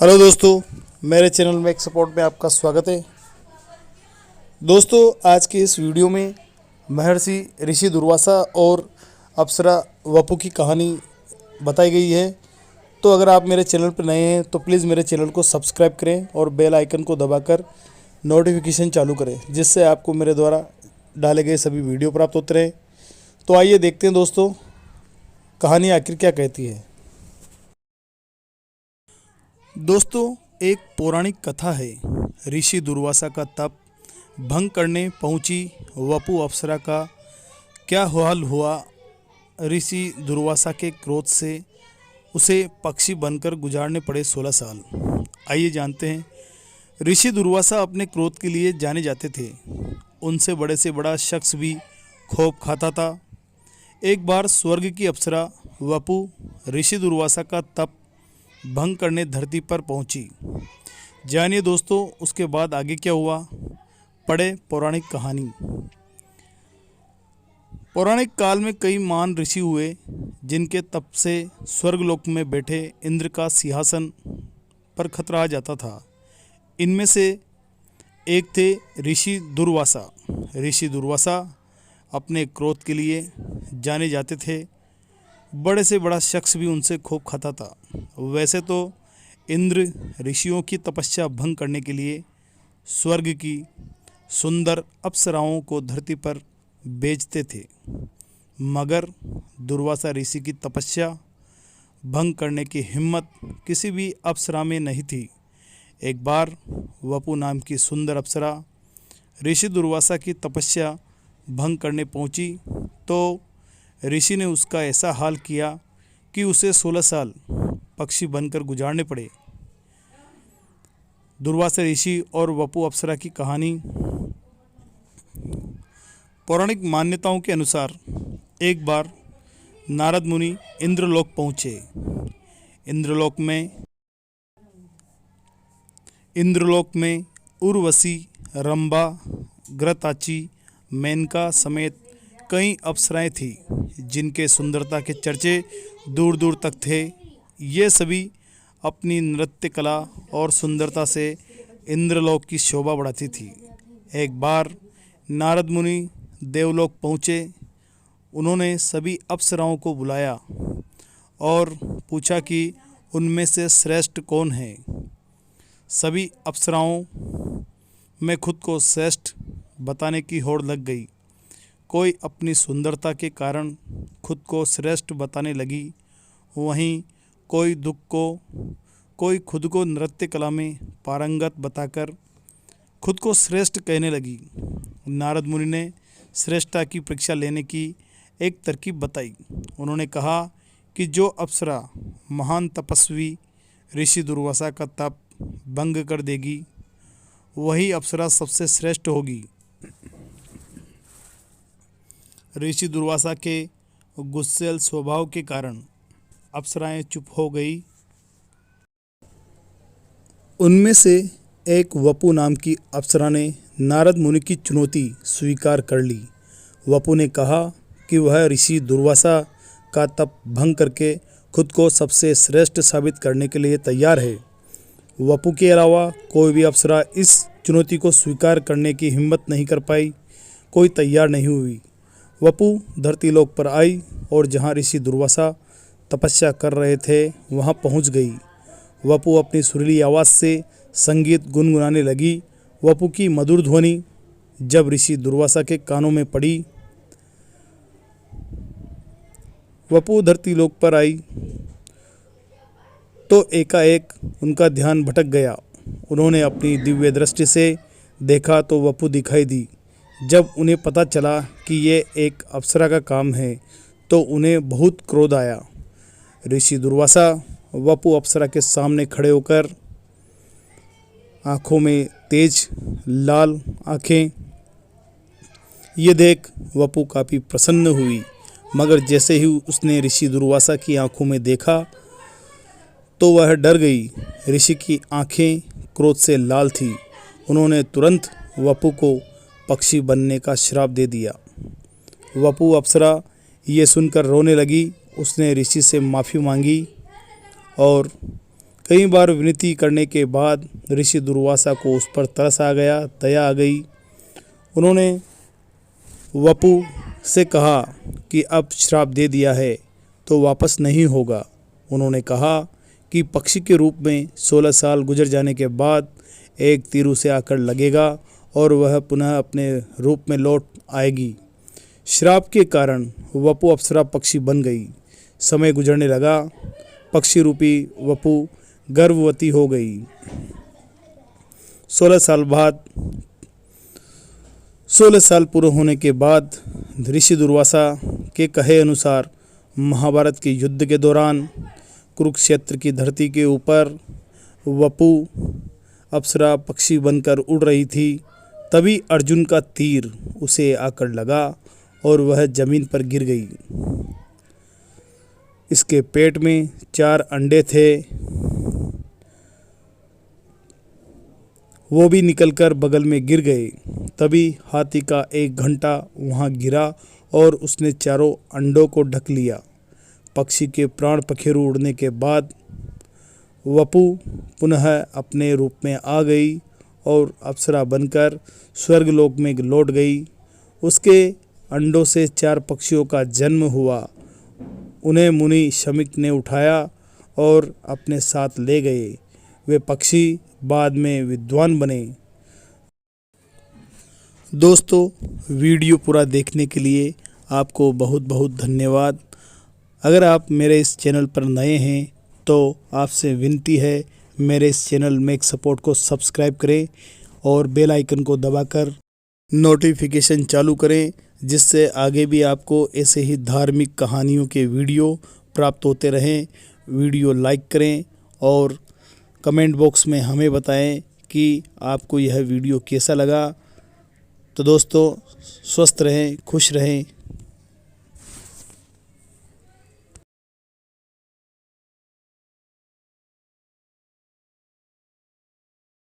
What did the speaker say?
Hello दोस्तों, मेरे channel में एक सपोर्ट में आपका स्वागत है। दोस्तों, आज के इस वीडियो में महर्षि ऋषि दुर्वासा और अप्सरा वपु की कहानी बताई गई है। तो अगर आप मेरे चैनल पर नए हैं तो प्लीज़ मेरे चैनल को सब्सक्राइब करें और बेल आइकन को दबाकर नोटिफिकेशन चालू करें, जिससे आपको मेरे द्वारा डाले गए सभी वीडियो प्राप्त होते रहें। तो आइए देखते हैं दोस्तों, कहानी आखिर क्या कहती है। दोस्तों, एक पौराणिक कथा है। ऋषि दुर्वासा का तप भंग करने पहुंची वपु अप्सरा का क्या हाल हुआ। ऋषि दुर्वासा के क्रोध से उसे पक्षी बनकर गुजारने पड़े 16 साल। आइए जानते हैं। ऋषि दुर्वासा अपने क्रोध के लिए जाने जाते थे। उनसे बड़े से बड़ा शख्स भी खौफ खाता था। एक बार स्वर्ग की अप्सरा वपु ऋषि दुर्वासा का तप भंग करने धरती पर पहुंची। जानिए दोस्तों, उसके बाद आगे क्या हुआ। पढ़े पौराणिक कहानी। पौराणिक काल में कई महान ऋषि हुए, जिनके तप से स्वर्गलोक में बैठे इंद्र का सिंहासन पर खतरा आ जाता था। इनमें से एक थे ऋषि दुर्वासा। ऋषि दुर्वासा अपने क्रोध के लिए जाने जाते थे। बड़े से बड़ा शख्स भी उनसे खौफ खाता था। वैसे तो इंद्र ऋषियों की तपस्या भंग करने के लिए स्वर्ग की सुंदर अप्सराओं को धरती पर भेजते थे, मगर दुर्वासा ऋषि की तपस्या भंग करने की हिम्मत किसी भी अप्सरा में नहीं थी। एक बार वपु नाम की सुंदर अप्सरा ऋषि दुर्वासा की तपस्या भंग करने पहुंची तो ऋषि ने उसका ऐसा हाल किया कि उसे 16 साल पक्षी बनकर गुजारने पड़े। दुर्वासा ऋषि और वपु अप्सरा की कहानी। पौराणिक मान्यताओं के अनुसार एक बार नारद मुनि इंद्रलोक पहुँचे। इंद्रलोक में उर्वशी, रंभा, घृताची, मेनका समेत कई अप्सराएं थी, जिनके सुंदरता के चर्चे दूर दूर तक थे। ये सभी अपनी नृत्य कला और सुंदरता से इंद्रलोक की शोभा बढ़ाती थी। एक बार नारद मुनि देवलोक पहुँचे। उन्होंने सभी अप्सराओं को बुलाया और पूछा कि उनमें से श्रेष्ठ कौन है। सभी अप्सराओं में खुद को श्रेष्ठ बताने की होड़ लग गई। कोई अपनी सुंदरता के कारण खुद को श्रेष्ठ बताने लगी, वहीं कोई खुद को नृत्य कला में पारंगत बताकर खुद को श्रेष्ठ कहने लगी। नारद मुनि ने श्रेष्ठता की परीक्षा लेने की एक तरकीब बताई। उन्होंने कहा कि जो अप्सरा महान तपस्वी ऋषि दुर्वासा का तप भंग कर देगी, वही अप्सरा सबसे श्रेष्ठ होगी। ऋषि दुर्वासा के गुस्सैल स्वभाव के कारण अप्सराएं चुप हो गई। उनमें से एक वपु नाम की अप्सरा ने नारद मुनि की चुनौती स्वीकार कर ली। वपु ने कहा कि वह ऋषि दुर्वासा का तप भंग करके खुद को सबसे श्रेष्ठ साबित करने के लिए तैयार है। वपु के अलावा कोई भी अप्सरा इस चुनौती को स्वीकार करने की हिम्मत नहीं कर पाई। कोई तैयार नहीं हुई। वपु धरतीलोक पर आई और जहाँ ऋषि दुर्वासा तपस्या कर रहे थे वहाँ पहुँच गई। वपु अपनी सुरीली आवाज़ से संगीत गुनगुनाने लगी। वपु की मधुर ध्वनि जब ऋषि दुर्वासा के कानों में पड़ी, वपु धरतीलोक पर आई तो एकाएक उनका ध्यान भटक गया। उन्होंने अपनी दिव्य दृष्टि से देखा तो वपु दिखाई दी। जब उन्हें पता चला कि ये एक अप्सरा का काम है तो उन्हें बहुत क्रोध आया। ऋषि दुर्वासा वपु अप्सरा के सामने खड़े होकर आँखों में तेज लाल आँखें, ये देख वपु काफ़ी प्रसन्न हुई। मगर जैसे ही उसने ऋषि दुर्वासा की आँखों में देखा तो वह डर गई। ऋषि की आँखें क्रोध से लाल थीं। उन्होंने तुरंत वपु को पक्षी बनने का श्राप दे दिया। वपु अप्सरा ये सुनकर रोने लगी। उसने ऋषि से माफ़ी मांगी और कई बार विनती करने के बाद ऋषि दुर्वासा को उस पर तरस आ गया, दया आ गई। उन्होंने वपु से कहा कि अब श्राप दे दिया है तो वापस नहीं होगा। उन्होंने कहा कि पक्षी के रूप में 16 साल गुजर जाने के बाद एक तीर उसे आकर लगेगा और वह पुनः अपने रूप में लौट आएगी। श्राप के कारण वपु अप्सरा पक्षी बन गई। समय गुजरने लगा। पक्षी रूपी वपु गर्भवती हो गई। 16 साल पूरे होने के बाद ऋषि दुर्वासा के कहे अनुसार महाभारत के युद्ध के दौरान कुरुक्षेत्र की धरती के ऊपर वपु अप्सरा पक्षी बनकर उड़ रही थी। तभी अर्जुन का तीर उसे आकर लगा और वह जमीन पर गिर गई। इसके पेट में 4 अंडे थे, वो भी निकलकर बगल में गिर गए। तभी हाथी का एक घंटा वहाँ गिरा और उसने चारों अंडों को ढक लिया। पक्षी के प्राण पखेरु उड़ने के बाद वपु पुनः अपने रूप में आ गई और अप्सरा बनकर स्वर्गलोक में लौट गई। उसके अंडों से 4 पक्षियों का जन्म हुआ। उन्हें मुनि शमीक ने उठाया और अपने साथ ले गए। वे पक्षी बाद में विद्वान बने। दोस्तों, वीडियो पूरा देखने के लिए आपको बहुत बहुत धन्यवाद। अगर आप मेरे इस चैनल पर नए हैं तो आपसे विनती है मेरे इस चैनल मेक सपोर्ट को सब्सक्राइब करें और बेल आइकन को दबाकर नोटिफिकेशन चालू करें, जिससे आगे भी आपको ऐसे ही धार्मिक कहानियों के वीडियो प्राप्त होते रहें। वीडियो लाइक करें और कमेंट बॉक्स में हमें बताएं कि आपको यह वीडियो कैसा लगा। तो दोस्तों, स्वस्थ रहें, खुश रहें।